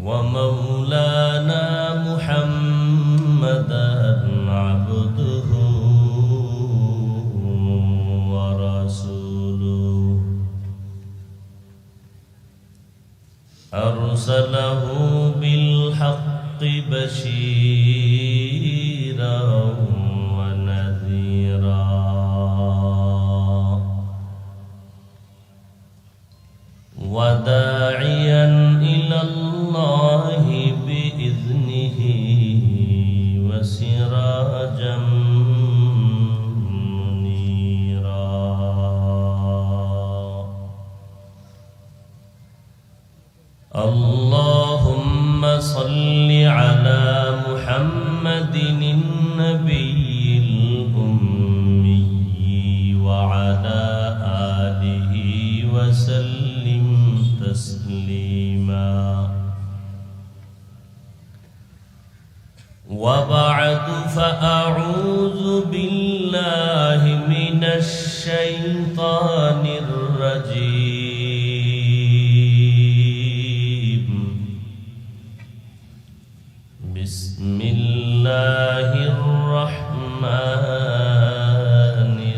ومولانا محمدا عبده ورسوله أرسله بالحق بشيرا ونذيرا وداعيا إلى الله بإذنه وسراجا منيرا اللهم صل على محمد النبي الأمي وعلى آله وسلم تسليما وبعد فأعوذ بالله من الشيطان الرجيم بسم الله الرحمن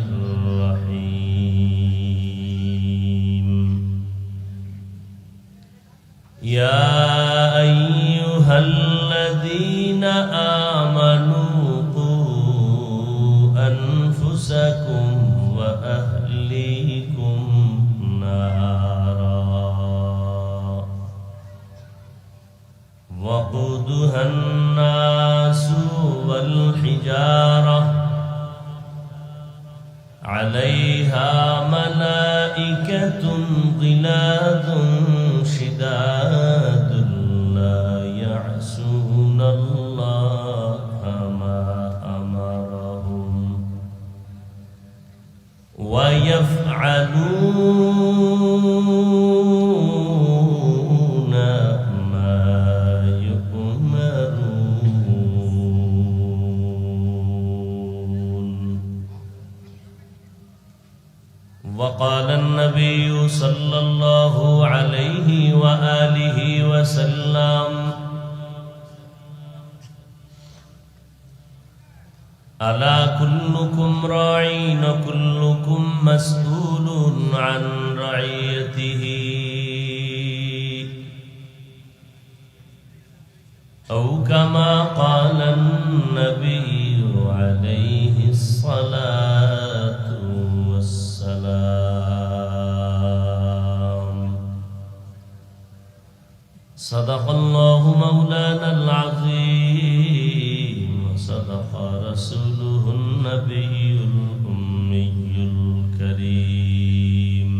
الرحيم يا أيها الذين آمنوا قوا أنفسكم وأهليكم نارا وقودها الناس والحجارة عليها ملائكة غلاظ شداد لا يعصون الله ما أمرهم ويفعلون ما يؤمرون. وقال النبي صلى الله عليه وآله وسلم ألا كلكم راعٍ وكلكم مسؤول عن رعيته أو كما قال النبي عليه الصلاة والسلام. صدق الله مولانا العظيم وصدق رسوله النبي الأمي الكريم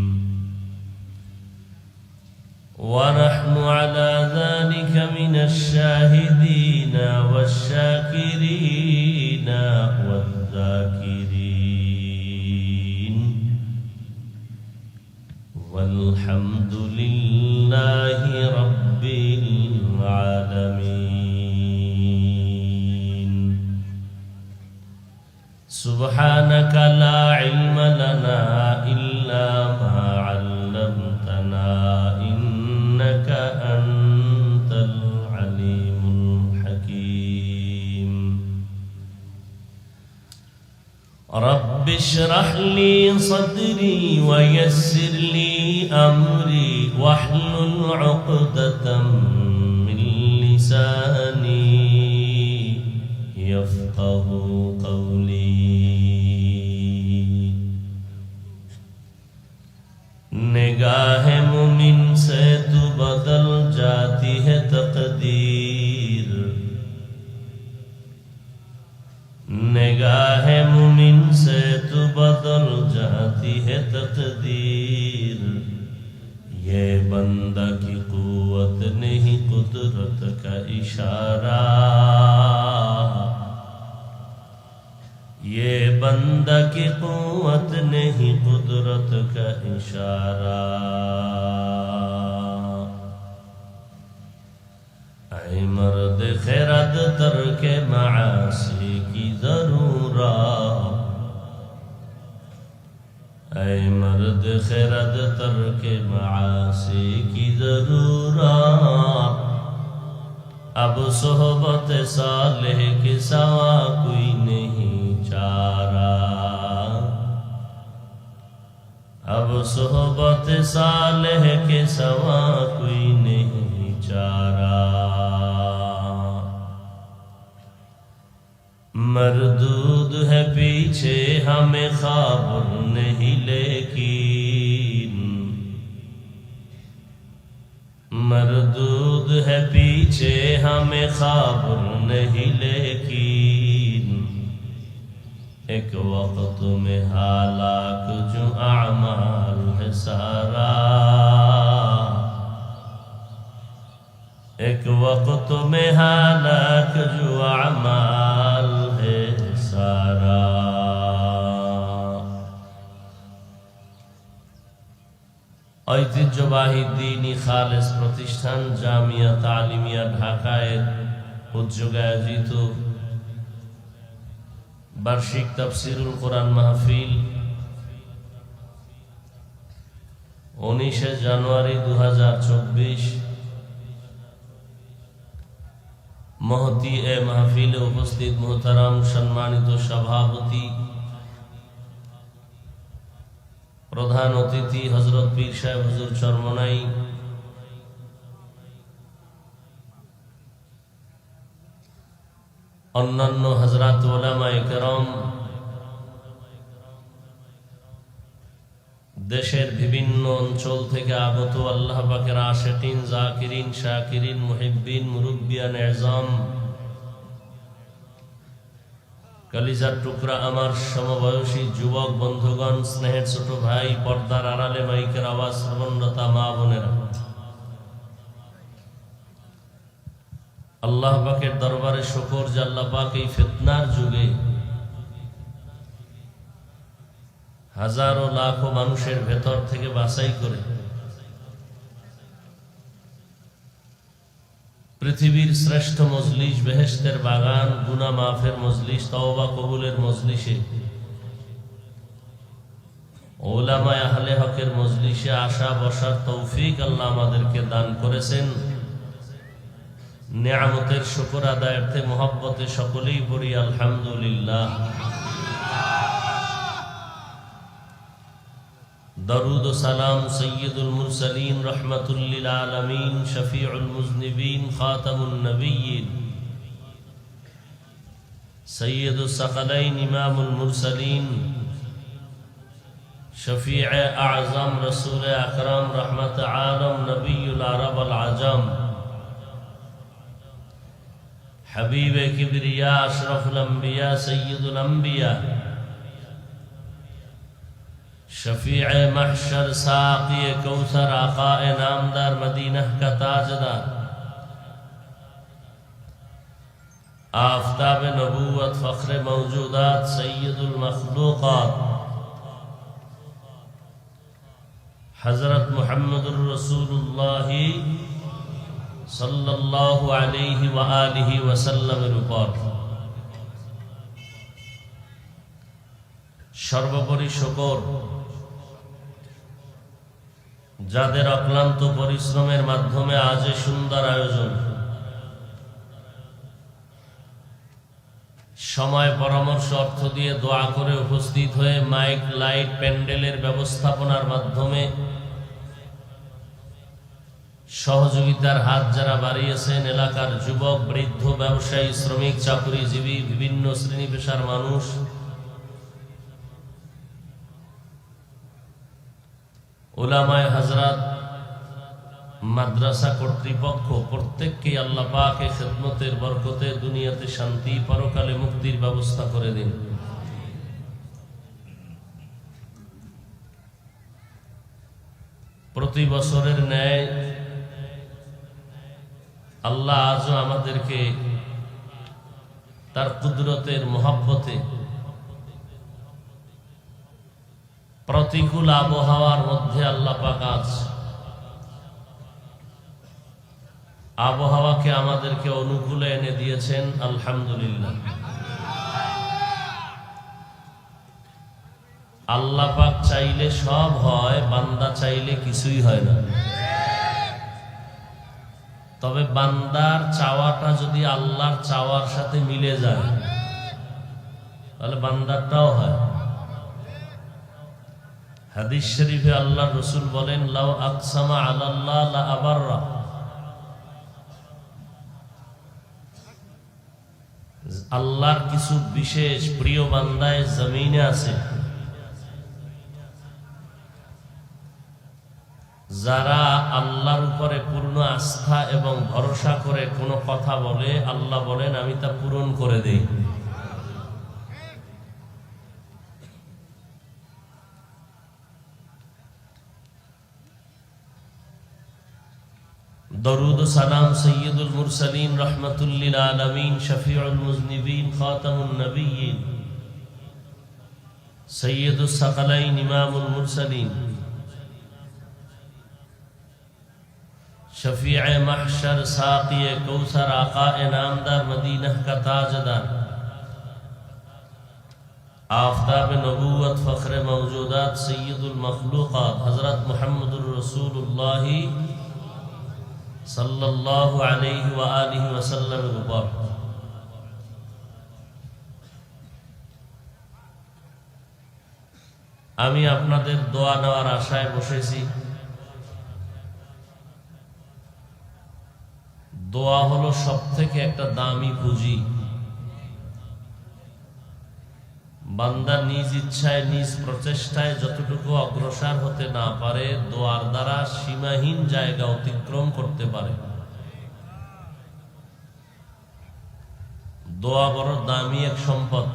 ونحن على ذلك من الشاهدين والشاكرين والذاكرين والحمد لله رب العالمين. سبحانك لا علم لنا إلا ما علمتنا إنك أنت العليم الحكيم. رب اشرح لي صدري ويسر لي أمري واحلل عقدة من لساني يفقه قولي. निगाह मुमिन से तू बदल जाती है तकदीर, निगाह मुमिन से तू बदल जाती है तकदीर। ये बंदा की कुव्वत नहीं कुदरत का इशारा, ये बंदा की कुव्वत नहीं कुदरत का इशारा। ऐ मर्द खैरत तर्के मासी की ज़रूरत, ऐ मर्द खैरत तर्के मासी की ज़रूरत। अब सोहबत सालेह के सवा कोई नहीं चारा, अब सोहबत सालेह के सवा कोई नहीं चारा। मरदूद है पीछे हमें खबर नहीं लेकिन, मरदूद है पीछे हमें खबर नहीं लेकिन, एक वक्त में हालाक जो अमाल है सारा, एक वक्त में हालाक जो अमाल है सारा। ঐতিহ্যবাহী দ্বীনি খালেস প্রতিষ্ঠান জামিয়া তালিমিয়া ঢাকায় উদ্যোগে আয়োজিত বার্ষিক তাফসীরুল কোরআন মাহফিল 19 জানুয়ারি 2024 महती ए महफिल उपस्थित मोहतरम सम्मानित सभापति प्रधान अतिथि हजरत पीर साहेब हुजूर चरमनाई, अन्यान्य हजरत उलामाए केराम, देशेर विभिन्न अंचल थेके आगत आल्लाह पाकेर आशिकीन जाकिरिन शाकिरिन मुहिब्बिन मुरुब्बियान एजाम, कलिजार टुकरा आमार समबयसी युवक बंधुगण, स्नेहेर छोट भाई, पर्दार आड़ाले माइकेर आवाज श्रवणरता मा बोनेरा, आल्लाह पाकेर दरबारे शुक्र जे आल्लाह पाक एई फितनार जुगे हजारों लाखों मानुषेर भेतर थेके बाछाई करे पृथिवीर श्रेष्ठ मजलिस बेहेश्तेर बागान गुना माफेर मजलिस तওবা कबुलेर मजलिसे उलामाए आहले हकेर मजलिसे आशा बसार तौफिक आल्लाह आमादेरके दान करेছেন। नेयामतेर शुक्र आदायार्थे मोहब्बते सकलेई पড়ি आलহামদুলিল্লাহ। दरूद सलाम सय्यदुल मुरसलीन रहमतुल लिल आलमीन शफीउल मुज़निबीन खातमुन नबिय्यीन सय्यदुस सकलैन इमामुल मुरसलीन शफीए आज़म रसूल अकरम रहमत आलम नबियुल अरब वल अजम हबीबे किबरिया अशरफुल अंबिया सय्यदुल अंबिया शफीए महशर साक़ी कौसर आक़ाए नामदार मदीना का ताजदार आफ़ताब नबूवत फ़ख्र मौजूदात सय्यदुल मखलूक़ात हज़रत मुहम्मदुर रसूलुल्लाह सल्लल्लाहु अलैहि व आलिहि वसल्लमेर ऊपर सर्वोपरि शुक्र যাদের অক্লান্ত পরিশ্রমের মাধ্যমে আজ এই সুন্দর আয়োজন, সময় পরামর্শ অর্থ দিয়ে দোয়া করে উপস্থিত হয়ে মাইক লাইট প্যান্ডেলের ব্যবস্থাপনার মাধ্যমে সহযোগিতার হাত যারা বাড়িয়েছেন, এলাকার যুবক বৃদ্ধ ব্যবসায়ী শ্রমিক চাকরিজীবী বিভিন্ন শ্রেণী পেশার মানুষ, उलामाए हजरत माद्रासा कर्तृपक्ष प्रत्येकके आल्लाह पाक खिदमतेर बरकते दुनियाते शांति परकाले मुक्तिर व्यवस्था करे दिन। प्रति बछरेर न्याय आल्लाह आजो आमादेरके तार कुदरतेर मोहब्बते प्रतिकूल आबहावार मध्य आल्लाह पाक आज आबहावाके आमादेरके अनुकूले एने दिएছেন আলহামদুলিল্লাহ। আল্লাহ পাক চাইলে সব হয়, বান্দা চাইলে কিছুই হয় না। তবে বান্দার চাওয়াটা যদি আল্লাহর চাওয়ার সাথে মিলে যায় তাহলে বান্দারটাও হয়। হাদিস শরীফে আল্লাহ রসুল বলেন, লাউ আকসামা আলাল্লাহ লা আবাররা, আল্লাহর কিছু বিশেষ প্রিয় বান্দায় জমিনে আছে যারা আল্লাহর উপরে পূর্ণ আস্থা এবং ভরসা করে কোনো কথা বলে, আল্লাহ বলেন আমি তা পূরণ করে দেই। দরুদ ও সালাম সৈয়দুল মুরসালিন রহমাতুল লিল আলামিন শফিউল মুজনিবিন খাতামুন নবিয়্যিন সৈয়দুস সাকালাইন ইমামুল মুরসালিন शफीअ महशर साक़िए कौसर आक़ाए नामदार मदीना का ताजदार आफ़ताब नबूवत फ़ख्र मौजूदात सय्यदुल मखलूक़ात हज़रत मुहम्मदुर रसूलुल्लाह सल्लल्लाहु अलैहि व आलिहि वसल्लम ऊपर আমি আপনাদের দোয়া নেওয়ার আশায় বসেছি। দোয়া হলো সবথেকে একটা দামি পুঁজি। বান্দা নিজ ইচ্ছায় নিজ প্রচেষ্টায় যতটুকু অগ্রসর হতে না পারে, দোয়ার দ্বারা সীমাহীন জায়গা অতিক্রম করতে পারে। দোয়া বড় দামি এক সম্পদ।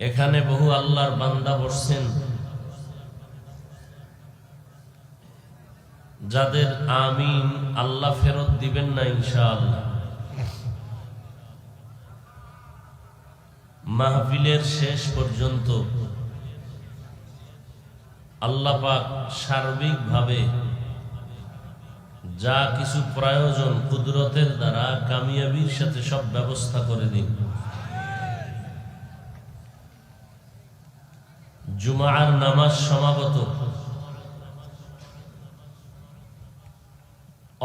এখানে বহু আল্লাহর বান্দা বসছেন যাদের আমিন আল্লাহ ফেরত দিবেন না ইনশাআল্লাহ। মাহফিলের শেষ পর্যন্ত আল্লাহ পাক সার্বিকভাবে যা কিছু প্রয়োজন কুদরতের দ্বারা কামিয়াবির সাথে সব ব্যবস্থা করে দিন। জুমার নামাজ সমাগত।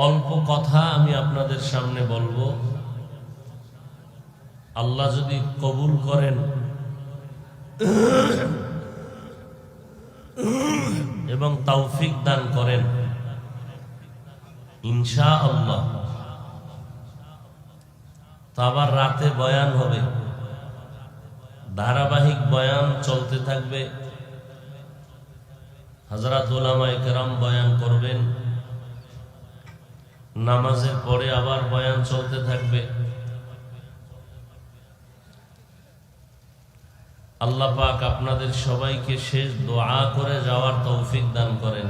অল্প কথা আমি আপনাদের সামনে বলবো, আল্লাহ যদি কবুল করেন এবং তৌফিক দান করেন ইনশাআল্লাহ, তো আবার রাতে বয়ান হবে, ধারাবাহিক বয়ান চলতে থাকবে। হযরত উলামায়ে কেরাম বয়ান করবেন, নামাজের পরে আবার বয়ান চলতে থাকবে। আল্লাহ পাক আপনাদের সবাইকে শেষ দোয়া করে যাওয়ার তৌফিক দান করেন।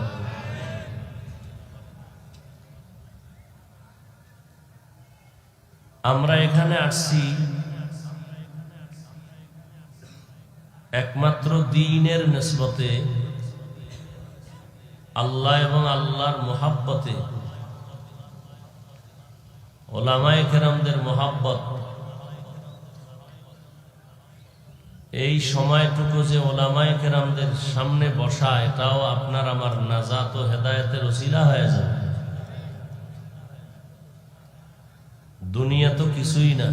আমরা এখানে আসছি একমাত্র দ্বীনের নিসবতে, আল্লাহ এবং আল্লাহর মুহাব্বতে, উলামায়ে কেরামদের মুহাব্বত। এই সময়টুকু যে উলামায়ে কেরামদের সামনে বসা, এটাও আপনার আমার নাজাত ও হেদায়েতের ওসিলা হয়ে যায়। দুনিয়া তো কিছুই না।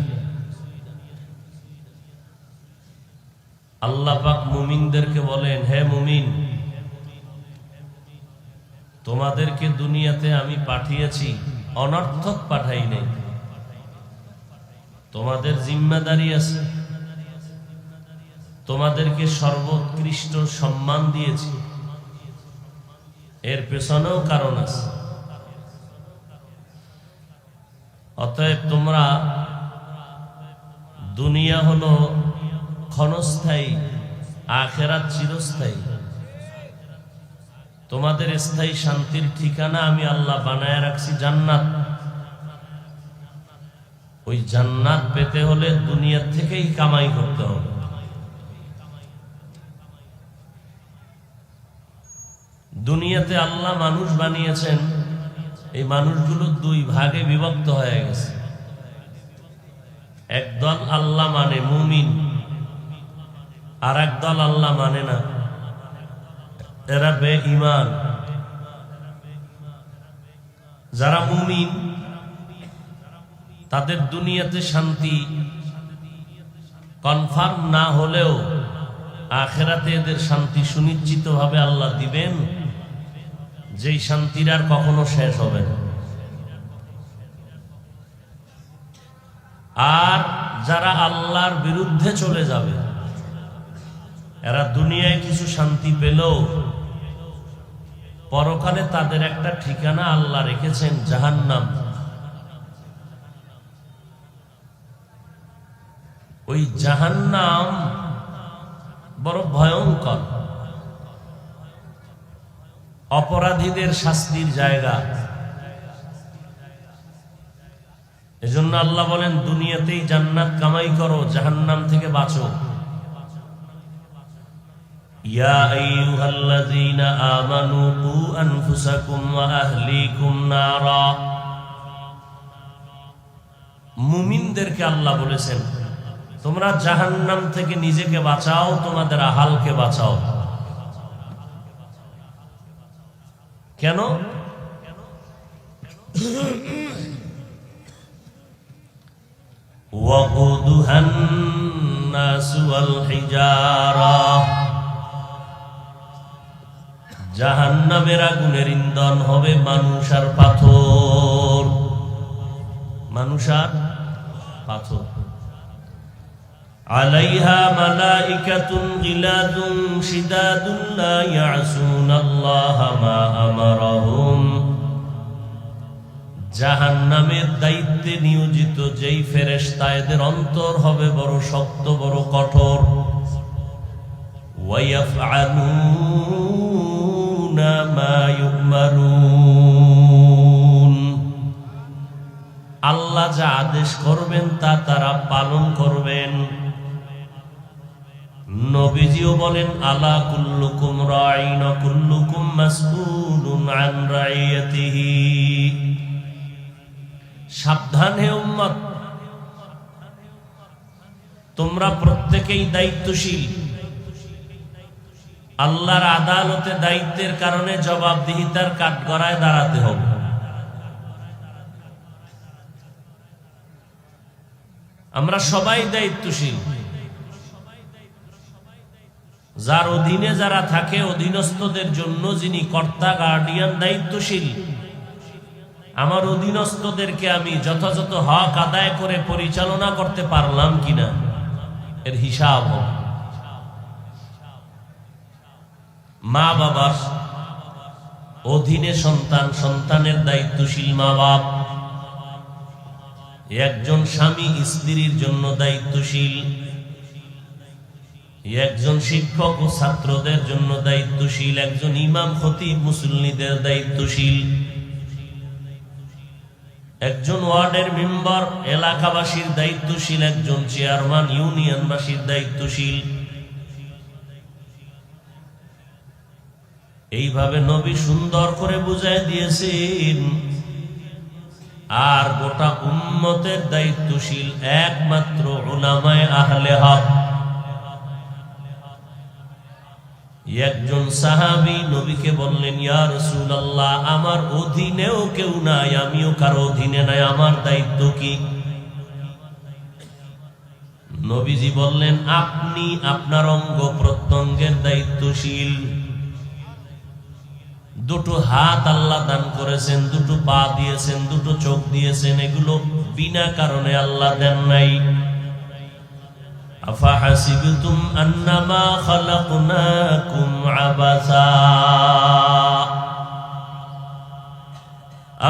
আল্লাহ পাক মুমিনদেরকে বলেন, হে মুমিন, তোমাদেরকে দুনিয়াতে আমি পাঠিয়েছি, অনর্থক পাঠাই নাই। তোমাদের জিম্মাদারি আছে, তোমাদেরকে সর্বোৎকৃষ্ট সম্মান দিয়েছি, এর পেছনেও কারণ আছে। অতএব তোমরা, দুনিয়া হলো ক্ষণস্থায়ী, আখিরাত চিরস্থায়ী। তোমাদের স্থায়ী শান্তির ঠিকানা আমি আল্লাহ বানায় রাখছি জান্নাত। ওই জান্নাত পেতে হলে দুনিয়া থেকেই কামাই করতে হবে। দুনিয়াতে আল্লাহ মানুষ বানিয়েছেন, এই মানুষগুলো দুই ভাগে বিভক্ত হয়ে গেছে। একদল আল্লাহ মানে মুমিন, আর একদল আল্লাহ মানে না, এরা বেঈমান। যারা মুমিন তাদের দুনিয়াতে শান্তি কনফার্ম না হলেও আখিরাতে এদের শান্তি সুনিশ্চিতভাবে আল্লাহ দিবেন, যেই শান্তির আর কখনো শেষ হবে না। আর যারা আল্লাহর বিরুদ্ধে চলে যাবে, এরা দুনিয়ায় কিছু শান্তি পেলেও পরকালে তাদের একটা ঠিকানা আল্লাহ রেখেছেন, জাহান্নাম। ওই জাহান্নাম বড় ভয়ঙ্কর, অপরাধীদের শাস্তির জায়গা। এজন্য আল্লাহ বলেন, দুনিয়াতেই জান্নাত কামাই করো, জাহান্নাম থেকে বাঁচো। ইয়া আইয়ুহাল্লাযীনা আমানু কু আনফুসাকুম ওয়া আহলিকুম নারা। মুমিনদেরকে আল্লাহ বলেছেন, তোমরা জাহান্নাম থেকে নিজেকে বাঁচাও, তোমাদের আহালকে বাঁচাও। কেন? ওয়াকুদুহান নাসু ওয়াল হিজারা। জাহান্নামের আগুনের ইন্ধন হবে মানুষ আর পাথর। মানুষ আর পাথর। আলাইহা মালাইকাতুন গিলাদুন শিদাদুন লা ইয়াসুনাল্লাহা মা আমারাহুম। জাহান্নামের দায়িত্বে নিয়োজিত যেই ফেরেশতা, এদের অন্তর হবে বড় শক্ত, বড় কঠোর। ওয়া ইয়াফআলুনা মা ইউমারুন। আল্লাহ যা আদেশ করবেন তা তারা পালন করবেন। নবীজিও বলেন, আলা কুল্লুকুম রাঈন ওয়া কুল্লুকুম মাসউলুন আন রাইয়াতিহি। সাবধান হে উম্মত, তোমরা প্রত্যেকেই দায়িত্বশীল। আল্লাহর আদালতে দায়িত্বের কারণে জবাবদিহিতার কাঠগড়ায় দাঁড়াতে হবে। আমরা সবাই দায়িত্বশীল। যার অধীনে যারা থাকে, অধীনস্থদের জন্য যিনি কর্তা, গার্ডিয়ান, দায়িত্বশীল। আমার অধীনস্থদেরকে আমি যথাযথ হক আদায় করে পরিচালনা করতে পারলাম কিনা, এর হিসাব হবে। মা বাবার অধীনে সন্তান, সন্তানের দায়িত্বশীল মা বাপ। একজন স্বামী স্ত্রীর জন্য দায়িত্বশীল, একজন শিক্ষক ও ছাত্রদের জন্য দায়িত্বশীল, একজন ইমাম খতিব মুসল্লিদের দায়িত্বশীল, একজন ওয়ার্ডের মেম্বার এলাকাবাসীর দায়িত্বশীল, একজন চেয়ারম্যান ইউনিয়নবাসীর দায়িত্বশীল। এইভাবে নবী সুন্দর করে বুঝায় দিয়েছেন। আর গোটা উম্মতের দায়িত্বশীল একমাত্র উলামায়ে আহলে হক। একজন সাহাবী নবীকে বললেন, ইয়া রাসূলুল্লাহ, আমার অধীনেও কেউ নাই, আমিও কারো অধীনে নাই, আমার দায়িত্ব কি? নবীজি বললেন, আপনি আপনার অঙ্গ প্রত্যঙ্গের দায়িত্বশীল। দুটো হাত আল্লাহ দান করেছেন, দুটো পা দিয়েছেন, দুটো চোখ দিয়েছেন, এগুলো বিনা কারণে আল্লাহ দেন নাই। আফাহাসিবতুম আন্নামা খালাকনাকুম আবাসা।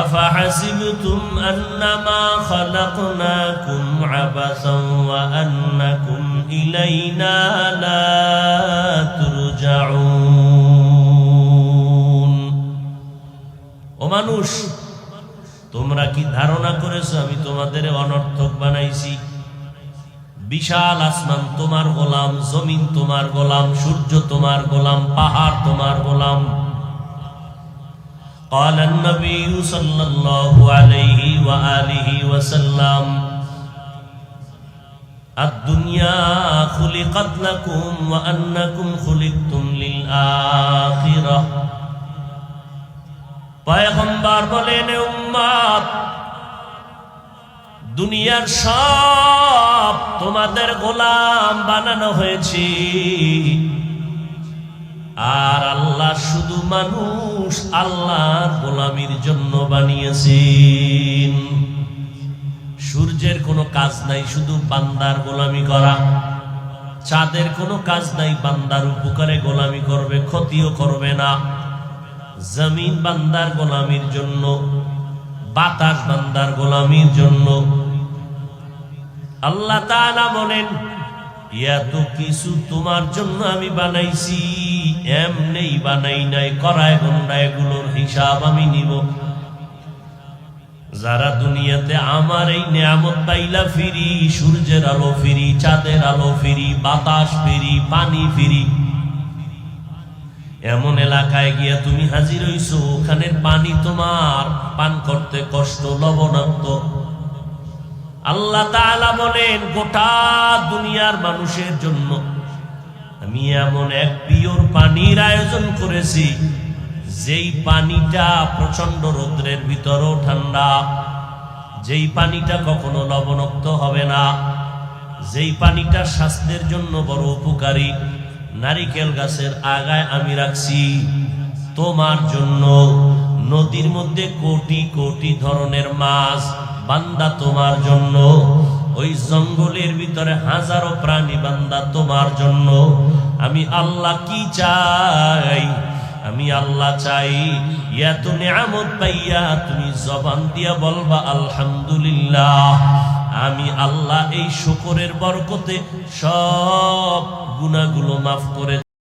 আফাহাসিবতুম আন্নামা খালাকনাকুম আবাসান ওয়া আন্নাকুম ইলাইনা লা তুরজাউন। ও মানুষ, তোমরা কি ধারণা করেছো আমি তোমাদের অনর্থক বানাইছি? বিশাল আসমান তোমার গোলাম, জমিন তোমার গোলাম, সূর্য তোমার গোলাম, পাহাড় তোমার গোলাম। قال النبي صلى الله عليه وآله وسلم الدنيا خلقت لكم وأنكم خلقتم للآخرة। পয়গম্বর বলেন, উম্মত দুনিয়ার সব তোমাদের গোলাম বানানো হয়েছে, আর আল্লাহ শুধু মানুষ আল্লাহর গোলামির জন্য বানিয়েছেন। সূর্যের কোনো কাজ নাই শুধু বান্দার গোলামি করা, চাঁদের কোনো কাজ নাই বান্দার উপকারে গোলামি করবে, ক্ষতিও করবে না। জমিন বান্দার গোলামির জন্য, বাতাস বান্দার গোলামির জন্য। আল্লাহ তাআলা বলেন, এত কিছু তোমার জন্য আমি বানাইছি, এমনি বানাই নাই, করায় গন্ডায় এগুলোর হিসাব আমি নিব। যারা দুনিয়াতে আমার এই নিয়ামত পাইলা ফিরি, সূর্যের আলো ফিরি, চাঁদের আলো ফিরি, বাতাস ফিরি, পানি ফিরি, এমন এলাকায় গিয়া তুমি হাজির হইছো ওখানের পানি তোমার পান করতে কষ্ট, লবণাক্ত। আল্লাহ তাআলা বলেন, গোটা দুনিয়ার মানুষের জন্য আমি এমন এক পিওর পানির আয়োজন করেছি, যেই পানিটা প্রচন্ড রৌদ্রের ভিতরেও ঠান্ডা, যেই পানিটা কখনো লবণাক্ত হবে না, যেই পানিটা স্বাস্থ্যের জন্য বড় উপকারী। নারিকেল গাছের আগায় আমি রাখছি তোমার জন্য। নদীর মধ্যে কোটি কোটি ধরনের মাছ, বান্দা তোমার জন্য। ওই জঙ্গলের ভিতরে হাজারো প্রাণী, বান্দা তোমার জন্য। আমি আল্লাহ কি চাই? আমি আল্লাহ চাই এত নিয়ামত পাইয়া তুমি জবান দিয়া বলবা আলহামদুলিল্লাহ। আমি আল্লাহ এই শুকরের বরকতে সব গুনাহগুলো মাফ করে